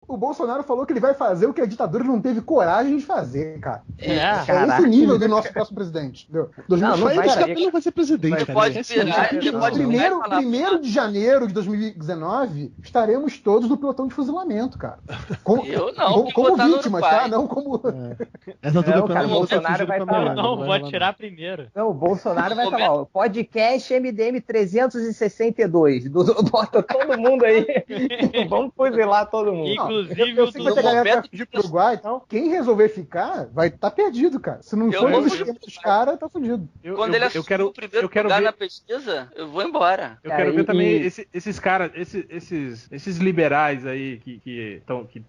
O Bolsonaro falou que ele vai fazer o que a ditadura não teve coragem de fazer, cara. É esse o nível do nosso próximo presidente. Entendeu? Não vai ser presidente. Você pode virar, primeiro de janeiro de 2019, estaremos todos no pelotão de fuzilamento, cara. Como vítimas, tá? Não como... Cara, o Bolsonaro vai falar. Não, vou atirar primeiro. Não, o Bolsonaro vai falar, ó, podcast MDM 362. Bota todo mundo aí. Vamos fuzilar todo mundo. Inclusive, eu sei que vai ter galera que vai fugir pro Uruguai, então quem resolver ficar vai estar perdido, cara. Se não for no esquema dos caras, tá fudido. Quando ele assumiu o primeiro lugar na pesquisa, eu vou embora. Eu quero ver também esses caras, esses liberais aí que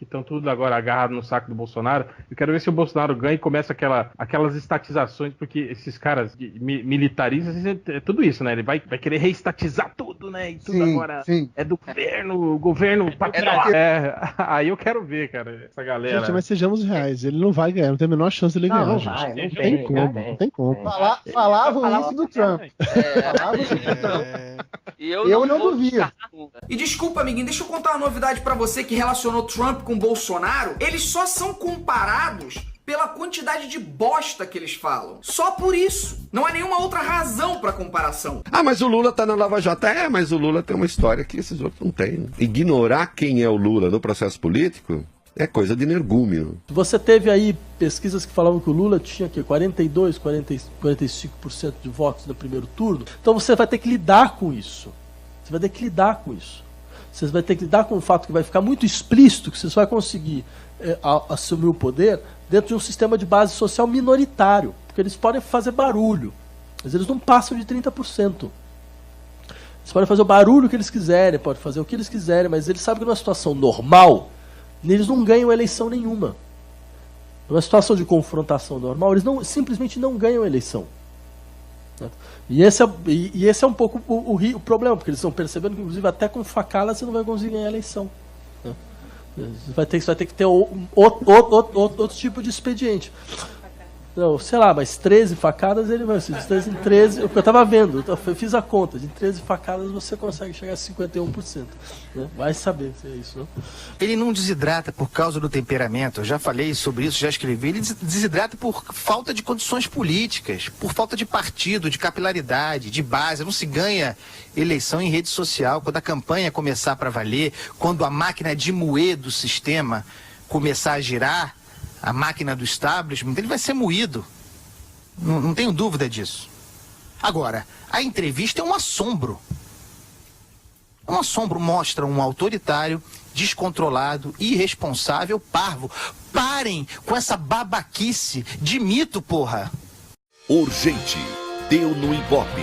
estão tudo agora agarrados no saco do Bolsonaro. Eu quero ver se o Bolsonaro ganha e começa aquelas estatizações, porque esses caras militaristas, é tudo isso, né? Ele vai querer reestatizar tudo, né? E tudo agora é do governo patriota. Aí eu quero ver, cara, essa galera. Gente, mas sejamos reais, ele não vai ganhar, não tem a menor chance de ele ganhar. Não vai, não tem como. Falavam isso do Trump. Eu não duvido. E desculpa, amiguinho, deixa eu contar uma novidade pra você que relacionou Trump com Bolsonaro. Eles só são comparados pela quantidade de bosta que eles falam. Só por isso. Não há nenhuma outra razão pra comparação. Ah, mas o Lula tá na Lava Jato. Mas o Lula tem uma história que esses outros não têm. Ignorar quem é o Lula no processo político é coisa de energúmeno. Você teve aí pesquisas que falavam que o Lula tinha 42, 45% de votos no primeiro turno. Então você vai ter que lidar com isso. Você vai ter que lidar com isso. Você vai ter que lidar com o fato que vai ficar muito explícito que você só vai conseguir assumir o poder dentro de um sistema de base social minoritário. Porque eles podem fazer barulho, mas eles não passam de 30%. Eles podem fazer o barulho que eles quiserem, podem fazer o que eles quiserem, mas eles sabem que numa situação normal, eles não ganham eleição nenhuma. Numa situação de confrontação normal, eles simplesmente não ganham eleição. E esse é um pouco o problema, porque eles estão percebendo que, inclusive, até com facada você não vai conseguir ganhar a eleição. Você vai ter que ter outro tipo de expediente. Não, sei lá, mas 13 facadas ele vai. 13 em 13, eu estava vendo, eu fiz a conta, de 13 facadas você consegue chegar a 51%. Né? Vai saber se é isso, não? Ele não desidrata por causa do temperamento, eu já falei sobre isso, já escrevi. Ele desidrata por falta de condições políticas, por falta de partido, de capilaridade, de base. Não se ganha eleição em rede social. Quando a campanha começar para valer, quando a máquina de moer do sistema começar a girar, a máquina do establishment, ele vai ser moído. Não tenho dúvida disso. Agora, a entrevista é um assombro. Um assombro, mostra um autoritário, descontrolado, irresponsável, parvo. Parem com essa babaquice de mito, porra! Urgente. Deu no Ibope.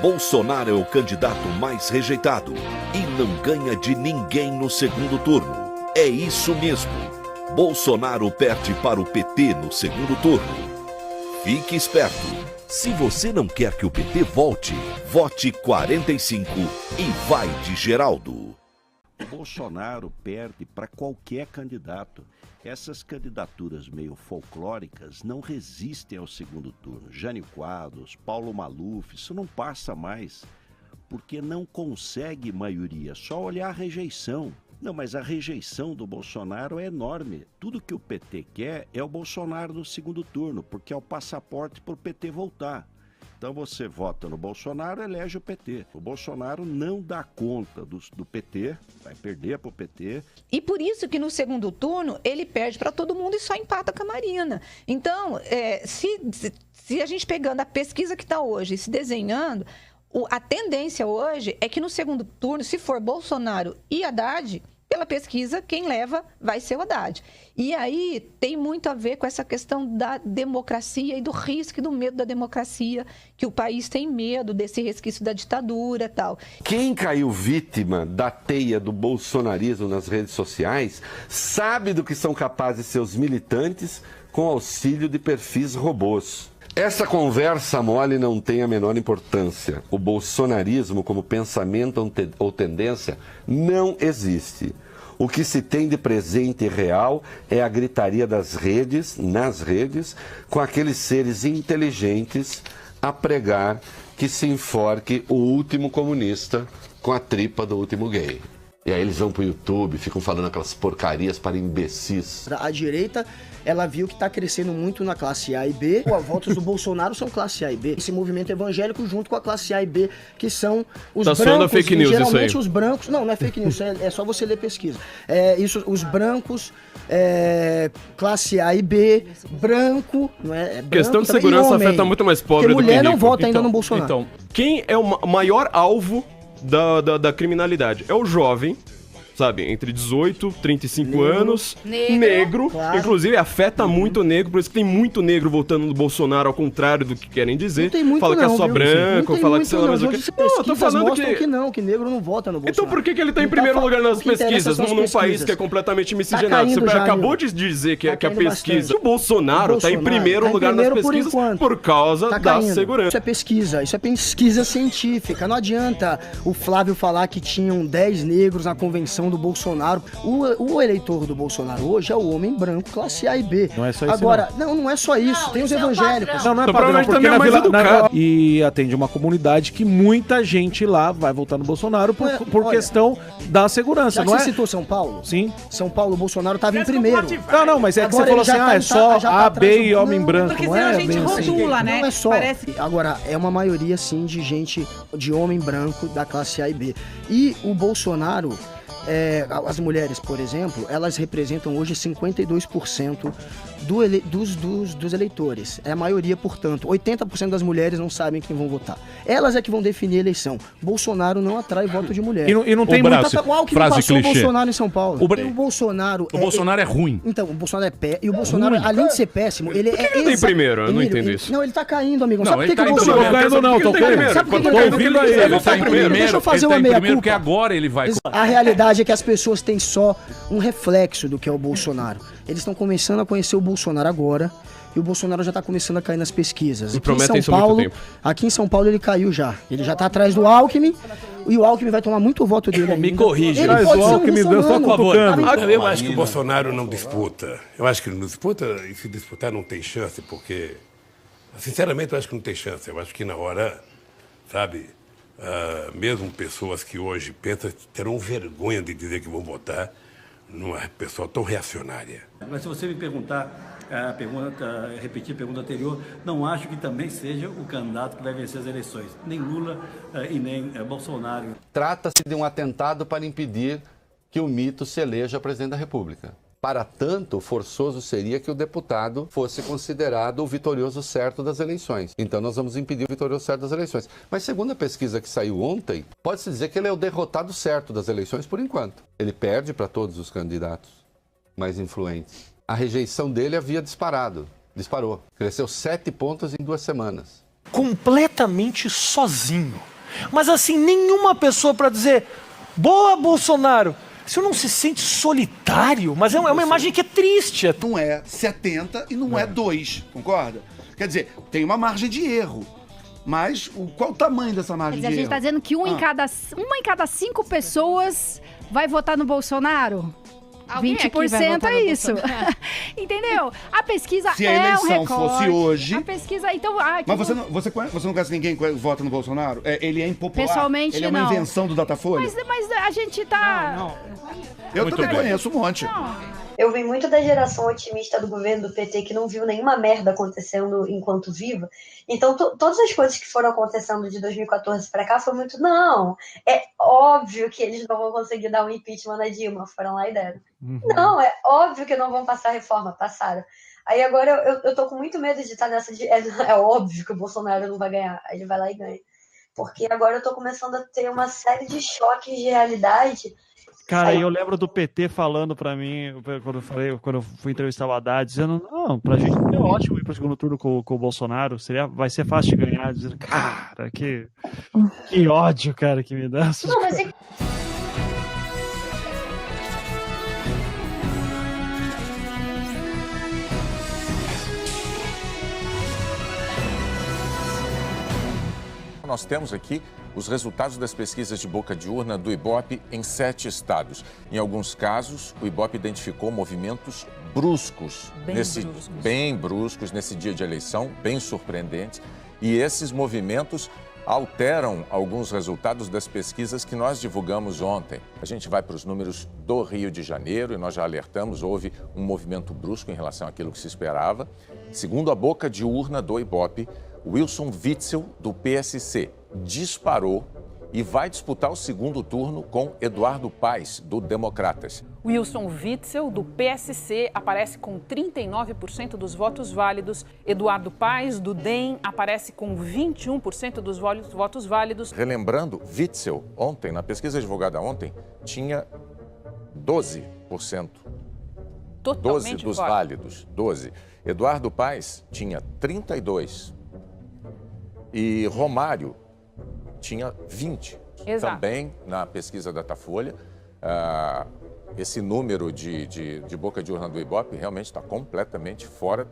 Bolsonaro é o candidato mais rejeitado e não ganha de ninguém no segundo turno. É isso mesmo. Bolsonaro perde para o PT no segundo turno. Fique esperto. Se você não quer que o PT volte, vote 45 e vai de Geraldo. O Bolsonaro perde para qualquer candidato. Essas candidaturas meio folclóricas não resistem ao segundo turno. Jânio Quadros, Paulo Maluf, isso não passa mais, porque não consegue maioria, só olhar a rejeição. Não, mas a rejeição do Bolsonaro é enorme. Tudo que o PT quer é o Bolsonaro no segundo turno, porque é o passaporte para o PT voltar. Então você vota no Bolsonaro, elege o PT. O Bolsonaro não dá conta do PT, vai perder para o PT. E por isso que no segundo turno ele perde para todo mundo e só empata com a Marina. Então, se a gente pegando a pesquisa que está hoje, se desenhando, a tendência hoje é que no segundo turno, se for Bolsonaro e Haddad, pela pesquisa, quem leva vai ser o Haddad. E aí tem muito a ver com essa questão da democracia e do risco e do medo da democracia, que o país tem medo desse resquício da ditadura e tal. Quem caiu vítima da teia do bolsonarismo nas redes sociais sabe do que são capazes seus militantes com auxílio de perfis robôs. Essa conversa mole não tem a menor importância. O bolsonarismo como pensamento ou tendência não existe. O que se tem de presente e real é a gritaria das redes, nas redes, com aqueles seres inteligentes a pregar que se enforque o último comunista com a tripa do último gay. E aí eles vão pro YouTube, ficam falando aquelas porcarias para imbecis. A direita, ela viu que está crescendo muito na classe A e B. Os votos do Bolsonaro são classe A e B. Esse movimento evangélico junto com a classe A e B, que são os brancos. Tá sendo fake news geralmente isso aí. Os brancos... Não é fake news, é só você ler pesquisa. Os brancos, classe A e B, branco, não é? Branco, questão de segurança afeta muito mais pobre do que mulher rico. Não vota ainda no Bolsonaro. Então, quem é o maior alvo da criminalidade? É o jovem, sabe, entre 18 e 35 anos, negro, claro. Inclusive afeta muito o negro, por isso que tem muito negro votando no Bolsonaro, ao contrário do que querem dizer. Não tem muito fala que é só branco, fala que sei lá, mas o que... Não, eu tô falando que negro não vota no Bolsonaro. Então por que ele tá em primeiro lugar nas pesquisas, num país que é completamente miscigenado? Você acabou de dizer que a pesquisa... O Bolsonaro tá em primeiro lugar nas pesquisas por causa da segurança. Isso é pesquisa científica, não adianta o Flávio falar que tinham 10 negros na convenção do Bolsonaro. O eleitor do Bolsonaro hoje é o homem branco, classe A e B. Não é só isso. Agora, não é só isso. Tem os evangélicos. Não é padrão, porque na Vila... E atende uma comunidade que muita gente lá vai votar no Bolsonaro por questão da segurança. Já que você citou São Paulo? Sim. São Paulo, o Bolsonaro estava em primeiro. Não, mas é que você falou assim, é só A, B e homem branco. Porque senão a gente rotula, né? Não é só. Agora, é uma maioria, sim, de gente, de homem branco da classe A e B. E o Bolsonaro... as mulheres, por exemplo, elas representam hoje 52% dos eleitores. É a maioria, portanto. 80% das mulheres não sabem quem vão votar. Elas é que vão definir a eleição. Bolsonaro não atrai voto de mulher. E não tem muita frase clichê. O Bolsonaro em São Paulo. O Bolsonaro é ruim. Então, o Bolsonaro é pé. E o Bolsonaro, além de ser péssimo, ele é... Por que ele tá em primeiro? Eu não entendo isso. Não, ele tá caindo, amigo. Não, ele tá indo. Não tô caindo, não. Tô ouvindo aí. Ele tá em primeiro. Deixa eu fazer uma meia-culpa. Porque agora ele vai... A realidade é que as pessoas têm só um reflexo do que é o Bolsonaro. Eles estão começando a conhecer o Bolsonaro agora e o Bolsonaro já está começando a cair nas pesquisas. Aqui em São Paulo ele caiu já. Ele já está atrás do Alckmin e o Alckmin vai tomar muito voto dele ainda. Me corrija. Mas o Alckmin deu só com a favor. Eu acho que o Bolsonaro não disputa. Eu acho que ele não disputa e se disputar não tem chance, porque, sinceramente, eu acho que não tem chance. Eu acho que na hora, sabe... mesmo pessoas que hoje pensam terão vergonha de dizer que vão votar numa pessoa tão reacionária. Mas se você me perguntar, repetir a pergunta anterior, não acho que também seja o candidato que vai vencer as eleições, nem Lula e nem Bolsonaro. Trata-se de um atentado para impedir que o mito se eleja presidente da República. Para tanto, forçoso seria que o deputado fosse considerado o vitorioso certo das eleições. Então nós vamos impedir o vitorioso certo das eleições. Mas segundo a pesquisa que saiu ontem, pode-se dizer que ele é o derrotado certo das eleições por enquanto. Ele perde para todos os candidatos mais influentes. A rejeição dele havia disparou. Cresceu 7 pontos em 2 semanas. Completamente sozinho. Mas assim, nenhuma pessoa para dizer, boa Bolsonaro. O senhor não se sente solitário? Mas é uma imagem que é triste. Não é 70 e não é 2, concorda? Quer dizer, tem uma margem de erro. Mas qual o tamanho dessa margem de erro? A gente está dizendo que uma em cada 5 pessoas vai votar no Bolsonaro? Alguém 20% é isso. Entendeu? A pesquisa Se a eleição fosse hoje... A pesquisa, então... Mas você não conhece ninguém que vota no Bolsonaro? Ele é impopular? Pessoalmente, ele é uma invenção do Datafolha? Mas a gente tá... Não. Eu também conheço um monte. Eu venho muito da geração otimista do governo do PT que não viu nenhuma merda acontecendo enquanto viva. Então, todas as coisas que foram acontecendo de 2014 para cá foi muito... Não, é óbvio que eles não vão conseguir dar um impeachment na Dilma. Foram lá e deram. Não, é óbvio que não vão passar reforma. Passaram. Aí agora eu tô com muito medo de estar nessa... É óbvio que o Bolsonaro não vai ganhar. Aí ele vai lá e ganha. Porque agora eu tô começando a ter uma série de choques de realidade... Cara, eu lembro do PT falando pra mim, quando eu fui entrevistar o Haddad, dizendo, não, pra gente é ótimo ir pro segundo turno com o Bolsonaro, vai ser fácil de ganhar, dizendo, cara, que ódio, cara, que me dá. Não, mas Nós temos aqui os resultados das pesquisas de boca de urna do Ibope em 7 estados. Em alguns casos, o Ibope identificou movimentos bruscos, bem bruscos nesse dia de eleição, bem surpreendentes. E esses movimentos alteram alguns resultados das pesquisas que nós divulgamos ontem. A gente vai para os números do Rio de Janeiro e nós já alertamos, houve um movimento brusco em relação àquilo que se esperava. Segundo a boca de urna do Ibope, Wilson Witzel, do PSC, disparou e vai disputar o segundo turno com Eduardo Paes, do Democratas. Wilson Witzel, do PSC, aparece com 39% dos votos válidos. Eduardo Paes, do DEM, aparece com 21% dos votos válidos. Relembrando, Witzel, ontem, na pesquisa divulgada ontem, tinha 12%. Totalmente 12 dos válidos, 12. Eduardo Paes tinha 32%. E Romário tinha 20%. Exato. Também, na pesquisa Datafolha, esse número de boca de urna do Ibope realmente está completamente fora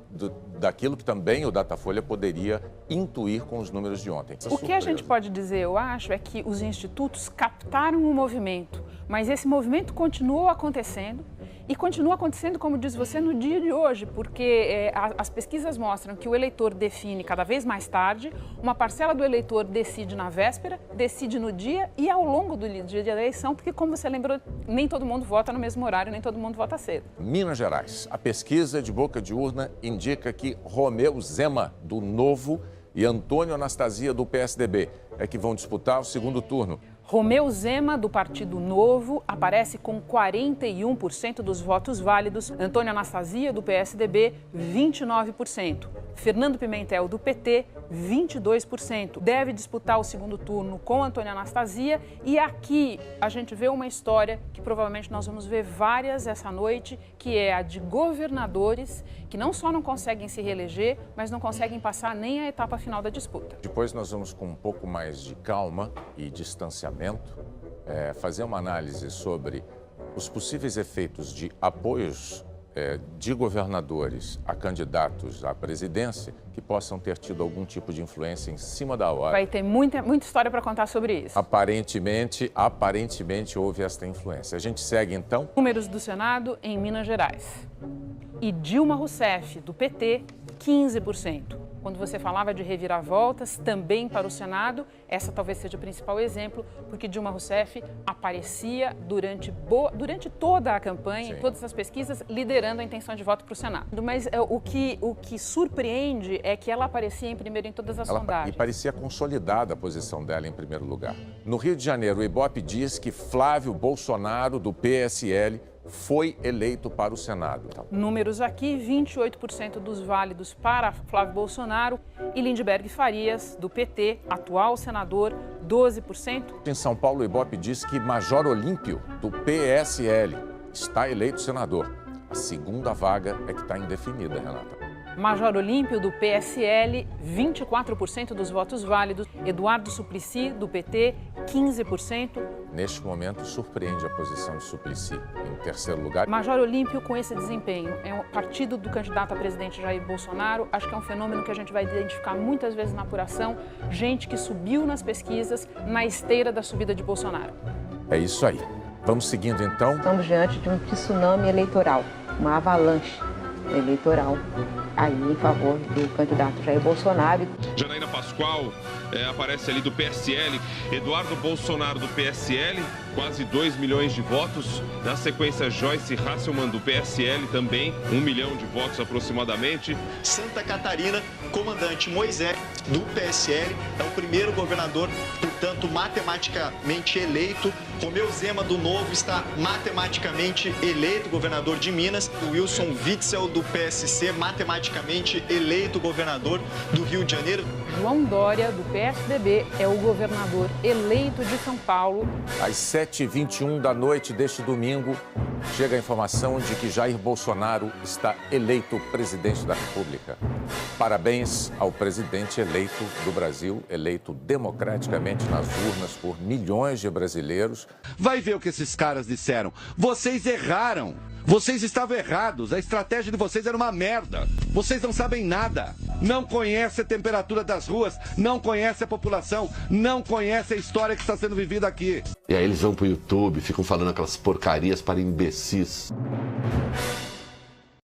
daquilo que também o Datafolha poderia intuir com os números de ontem. O que a gente pode dizer, eu acho, é que os institutos captaram o movimento, mas esse movimento continuou acontecendo e continua acontecendo, como diz você, no dia de hoje, porque as pesquisas mostram que o eleitor define cada vez mais tarde, uma parcela do eleitor decide na véspera, decide no dia e ao longo do dia de eleição, porque, como você lembrou, nem todo mundo vota no mesmo horário, nem todo mundo vota cedo. Minas Gerais, a pesquisa de boca de urna indica que Romeu Zema, do Novo, e Antônio Anastasia, do PSDB, é que vão disputar o segundo turno. Romeu Zema, do Partido Novo, aparece com 41% dos votos válidos. Antônio Anastasia, do PSDB, 29%. Fernando Pimentel, do PT, 22%. Deve disputar o segundo turno com Antônio Anastasia. E aqui a gente vê uma história que provavelmente nós vamos ver várias essa noite, que é a de governadores que não só não conseguem se reeleger, mas não conseguem passar nem a etapa final da disputa. Depois nós vamos, com um pouco mais de calma e distanciamento, fazer uma análise sobre os possíveis efeitos de apoios de governadores a candidatos à presidência que possam ter tido algum tipo de influência em cima da hora. Vai ter muita história para contar sobre isso. Aparentemente houve esta influência. A gente segue, então. Números do Senado em Minas Gerais. E Dilma Rousseff, do PT, 15%. Quando você falava de reviravoltas, também para o Senado, essa talvez seja o principal exemplo, porque Dilma Rousseff aparecia durante toda a campanha, em todas as pesquisas, liderando a intenção de voto para o Senado. Mas o que surpreende é que ela aparecia em primeiro em todas as sondagens. E parecia consolidada a posição dela em primeiro lugar. No Rio de Janeiro, o Ibope diz que Flávio Bolsonaro, do PSL, foi eleito para o Senado. Números aqui, 28% dos válidos para Flávio Bolsonaro e Lindbergh Farias, do PT, atual senador, 12%. Em São Paulo, o Ibope diz que Major Olímpio, do PSL, está eleito senador. A segunda vaga é que está indefinida, Renata. Major Olímpio, do PSL, 24% dos votos válidos. Eduardo Suplicy, do PT, 15%. Neste momento, surpreende a posição de Suplicy em terceiro lugar. Major Olímpio, com esse desempenho, é um partido do candidato a presidente Jair Bolsonaro. Acho que é um fenômeno que a gente vai identificar muitas vezes na apuração. Gente que subiu nas pesquisas na esteira da subida de Bolsonaro. É isso aí. Vamos seguindo, então. Estamos diante de um tsunami eleitoral, uma avalanche eleitoral aí em favor do candidato Jair Bolsonaro. Janaína Pascoal aparece ali do PSL, Eduardo Bolsonaro do PSL, quase 2 milhões de votos. Na sequência, Joyce Hasselmann do PSL também, 1 milhão de votos aproximadamente. Santa Catarina, comandante Moisés do PSL, é o primeiro governador, portanto, matematicamente eleito. Romeu Zema do Novo está matematicamente eleito governador de Minas. Wilson Witzel do PSC, matematicamente eleito governador do Rio de Janeiro. João Dória, do PSDB, é o governador eleito de São Paulo. Às 7h21 da noite deste domingo, chega a informação de que Jair Bolsonaro está eleito presidente da República. Parabéns ao presidente eleito do Brasil, eleito democraticamente nas urnas por milhões de brasileiros. Vai ver o que esses caras disseram. Vocês erraram. Vocês estavam errados. A estratégia de vocês era uma merda. Vocês não sabem nada. Não conhecem a temperatura das ruas, não conhecem a população, não conhecem a história que está sendo vivida aqui. E aí eles vão pro YouTube, ficam falando aquelas porcarias para imbecis.